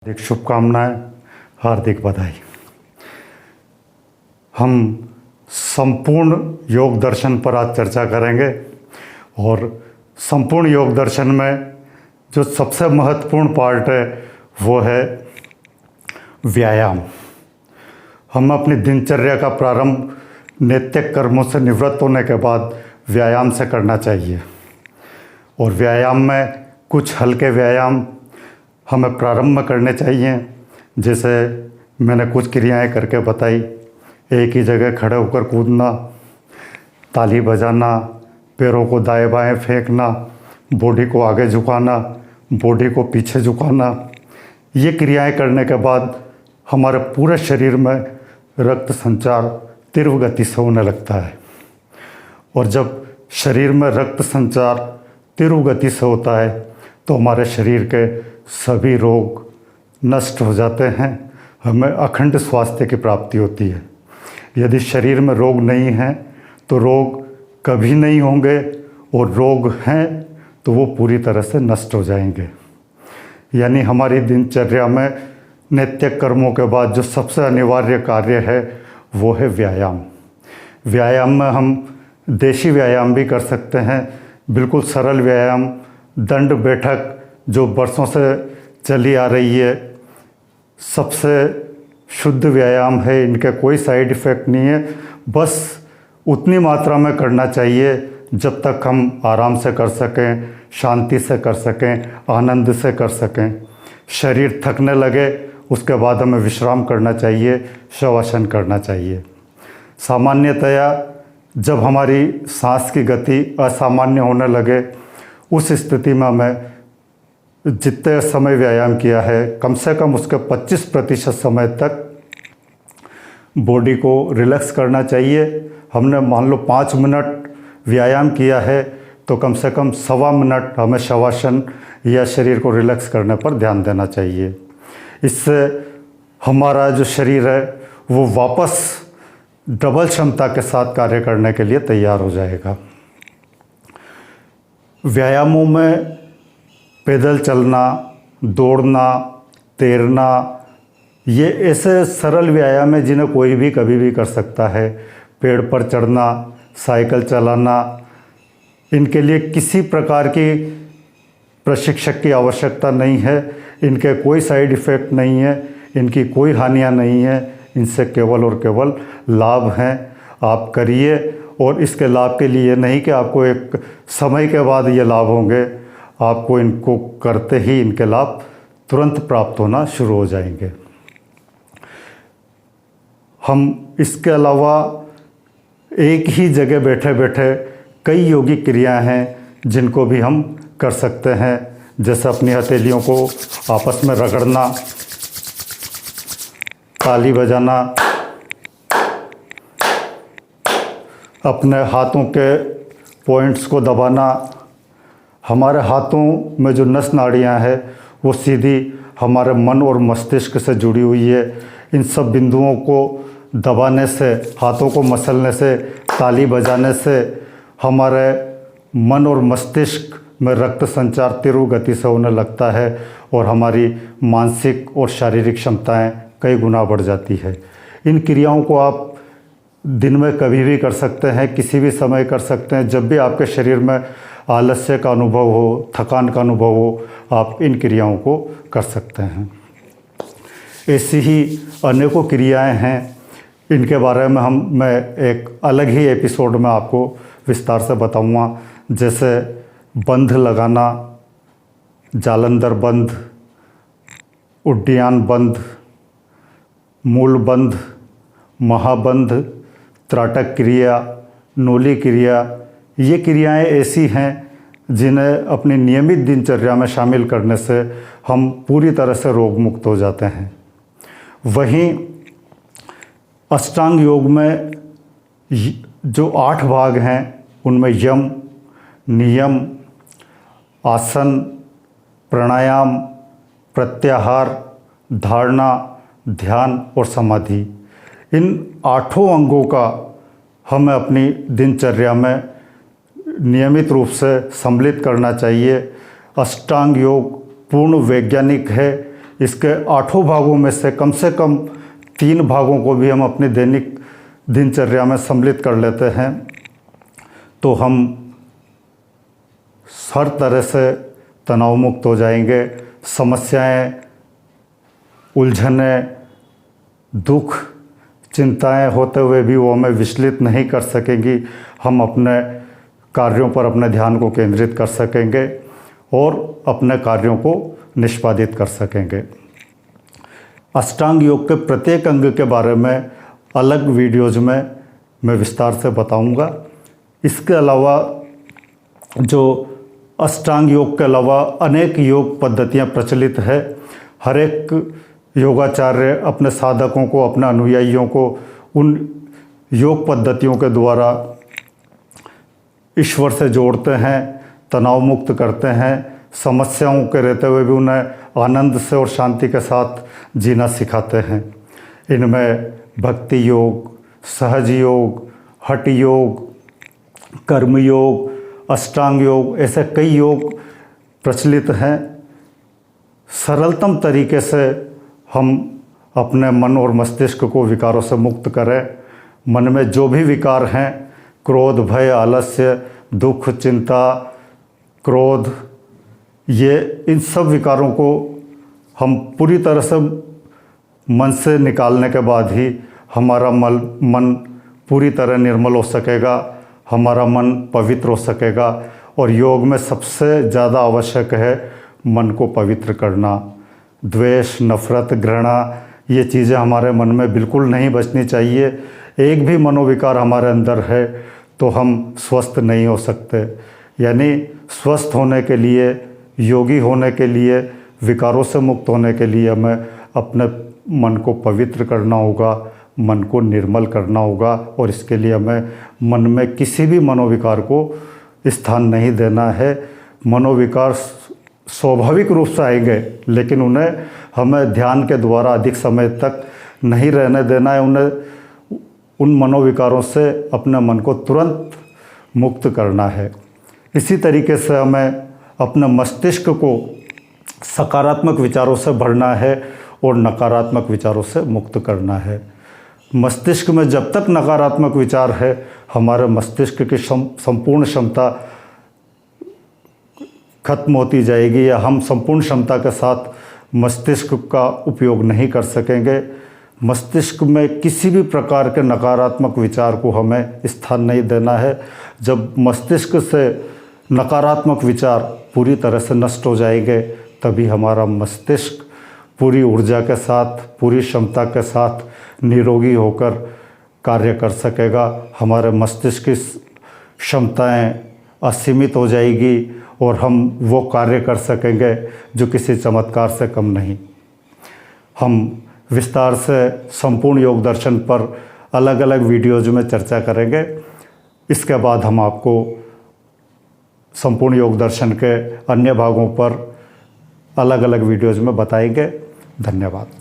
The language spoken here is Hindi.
हार्दिक शुभकामनाएं, हार्दिक बधाई। हम संपूर्ण योग दर्शन पर आज चर्चा करेंगे और संपूर्ण योग दर्शन में जो सबसे महत्वपूर्ण पार्ट है वो है व्यायाम। हम अपनी दिनचर्या का प्रारंभ नित्य कर्मों से निवृत्त होने के बाद व्यायाम से करना चाहिए और व्यायाम में कुछ हल्के व्यायाम हमें प्रारंभ में करने चाहिए। जैसे मैंने कुछ क्रियाएं करके बताई, एक ही जगह खड़े होकर कूदना, ताली बजाना, पैरों को दाएं बाएं फेंकना, बॉडी को आगे झुकाना, बॉडी को पीछे झुकाना। ये क्रियाएं करने के बाद हमारे पूरे शरीर में रक्त संचार तीव्र गति से होने लगता है और जब शरीर में रक्त संचार तीव्र गति से होता है तो हमारे शरीर के सभी रोग नष्ट हो जाते हैं, हमें अखंड स्वास्थ्य की प्राप्ति होती है। यदि शरीर में रोग नहीं है तो रोग कभी नहीं होंगे और रोग हैं तो वो पूरी तरह से नष्ट हो जाएंगे। यानी हमारी दिनचर्या में नित्य कर्मों के बाद जो सबसे अनिवार्य कार्य है वो है व्यायाम। व्यायाम में हम देशी व्यायाम भी कर सकते हैं, बिल्कुल सरल व्यायाम, दंड बैठक जो बरसों से चली आ रही है, सबसे शुद्ध व्यायाम है, इनके कोई साइड इफ़ेक्ट नहीं है। बस उतनी मात्रा में करना चाहिए जब तक हम आराम से कर सकें, शांति से कर सकें, आनंद से कर सकें। शरीर थकने लगे उसके बाद हमें विश्राम करना चाहिए, शवासन करना चाहिए। सामान्यतया जब हमारी सांस की गति असामान्य होने लगे उस स्थिति में हमें जितने समय व्यायाम किया है कम से कम उसके 25% समय तक बॉडी को रिलैक्स करना चाहिए। हमने मान लो 5 मिनट व्यायाम किया है तो कम से कम 1.25 मिनट हमें शवासन या शरीर को रिलैक्स करने पर ध्यान देना चाहिए। इससे हमारा जो शरीर है वो वापस डबल क्षमता के साथ कार्य करने के लिए तैयार हो जाएगा। व्यायामों में पैदल चलना, दौड़ना, तैरना, ये ऐसे सरल व्यायाम है जिन्हें कोई भी कभी भी कर सकता है। पेड़ पर चढ़ना, साइकिल चलाना, इनके लिए किसी प्रकार की प्रशिक्षक की आवश्यकता नहीं है, इनके कोई साइड इफ़ेक्ट नहीं है, इनकी कोई हानियाँ नहीं है, इनसे केवल और केवल लाभ हैं। आप करिए और इसके लाभ के लिए नहीं कि आपको एक समय के बाद ये लाभ होंगे, आपको इनको करते ही इनके लाभ तुरंत प्राप्त होना शुरू हो जाएंगे। हम इसके अलावा एक ही जगह बैठे बैठे कई योगिक क्रियाएं हैं जिनको भी हम कर सकते हैं। जैसे अपनी हथेलियों को आपस में रगड़ना, ताली बजाना, अपने हाथों के पॉइंट्स को दबाना। हमारे हाथों में जो नस नाड़ियाँ हैं वो सीधी हमारे मन और मस्तिष्क से जुड़ी हुई है। इन सब बिंदुओं को दबाने से, हाथों को मसलने से, ताली बजाने से हमारे मन और मस्तिष्क में रक्त संचार तीव्र गति से होने लगता है और हमारी मानसिक और शारीरिक क्षमताएं कई गुना बढ़ जाती है। इन क्रियाओं को आप दिन में कभी भी कर सकते हैं, किसी भी समय कर सकते हैं। जब भी आपके शरीर में आलस्य का अनुभव हो, थकान का अनुभव हो, आप इन क्रियाओं को कर सकते हैं। ऐसी ही अनेकों क्रियाएं हैं, इनके बारे में मैं एक अलग ही एपिसोड में आपको विस्तार से बताऊंगा। जैसे बंध लगाना, जालंधर बंध, उड्डयन बंध, मूल बंध, महाबंध, त्राटक क्रिया, नोली क्रिया। ये क्रियाएं ऐसी हैं जिन्हें अपनी नियमित दिनचर्या में शामिल करने से हम पूरी तरह से रोग मुक्त हो जाते हैं। वहीं अष्टांग योग में जो 8 भाग हैं उनमें यम, नियम, आसन, प्राणायाम, प्रत्याहार, धारणा, ध्यान और समाधि, इन 8 अंगों का हमें अपनी दिनचर्या में नियमित रूप से सम्मिलित करना चाहिए। अष्टांग योग पूर्ण वैज्ञानिक है, इसके 8 भागों में से कम 3 भागों को भी हम अपनी दैनिक दिनचर्या में सम्मिलित कर लेते हैं तो हम हर तरह से तनाव मुक्त हो जाएंगे। समस्याएं, उलझनें, दुख, चिंताएं होते हुए भी वो हमें विचलित नहीं कर सकेंगी। हम अपने कार्यों पर अपने ध्यान को केंद्रित कर सकेंगे और अपने कार्यों को निष्पादित कर सकेंगे। अष्टांग योग के प्रत्येक अंग के बारे में अलग वीडियोज में मैं विस्तार से बताऊंगा। इसके अलावा जो अष्टांग योग के अलावा अनेक योग पद्धतियां प्रचलित है। हर एक योगाचार्य अपने साधकों को, अपने अनुयायियों को उन योग पद्धतियों के द्वारा ईश्वर से जोड़ते हैं, तनाव मुक्त करते हैं, समस्याओं के रहते हुए भी उन्हें आनंद से और शांति के साथ जीना सिखाते हैं। इनमें भक्ति योग, सहज योग, हठ योग, कर्म योग, अष्टांग योग, ऐसे कई योग प्रचलित हैं। सरलतम तरीके से हम अपने मन और मस्तिष्क को विकारों से मुक्त करें। मन में जो भी विकार हैं, क्रोध, भय, आलस्य, दुख, चिंता, क्रोध, ये इन सब विकारों को हम पूरी तरह से मन से निकालने के बाद ही हमारा मन पूरी तरह निर्मल हो सकेगा, हमारा मन पवित्र हो सकेगा। और योग में सबसे ज़्यादा आवश्यक है मन को पवित्र करना। द्वेष, नफरत, घृणा, ये चीज़ें हमारे मन में बिल्कुल नहीं बचनी चाहिए। एक भी मनोविकार हमारे अंदर है तो हम स्वस्थ नहीं हो सकते। यानी स्वस्थ होने के लिए, योगी होने के लिए, विकारों से मुक्त होने के लिए हमें अपने मन को पवित्र करना होगा, मन को निर्मल करना होगा। और इसके लिए हमें मन में किसी भी मनोविकार को स्थान नहीं देना है। मनोविकार स्वाभाविक रूप से आएंगे, लेकिन उन्हें हमें ध्यान के द्वारा अधिक समय तक नहीं रहने देना है। उन्हें उन मनोविकारों से अपने मन को तुरंत मुक्त करना है। इसी तरीके से हमें अपने मस्तिष्क को सकारात्मक विचारों से भरना है और नकारात्मक विचारों से मुक्त करना है। मस्तिष्क में जब तक नकारात्मक विचार है, हमारे मस्तिष्क की संपूर्ण क्षमता खत्म होती जाएगी, या हम संपूर्ण क्षमता के साथ मस्तिष्क का उपयोग नहीं कर सकेंगे। मस्तिष्क में किसी भी प्रकार के नकारात्मक विचार को हमें स्थान नहीं देना है। जब मस्तिष्क से नकारात्मक विचार पूरी तरह से नष्ट हो जाएंगे, तभी हमारा मस्तिष्क पूरी ऊर्जा के साथ, पूरी क्षमता के साथ निरोगी होकर कार्य कर सकेगा। हमारे मस्तिष्क की क्षमताएं असीमित हो जाएगी और हम वो कार्य कर सकेंगे जो किसी चमत्कार से कम नहीं। हम विस्तार से संपूर्ण योग दर्शन पर अलग अलग वीडियोज में चर्चा करेंगे। इसके बाद हम आपको संपूर्ण योग दर्शन के अन्य भागों पर अलग अलग वीडियोज में बताएंगे। धन्यवाद।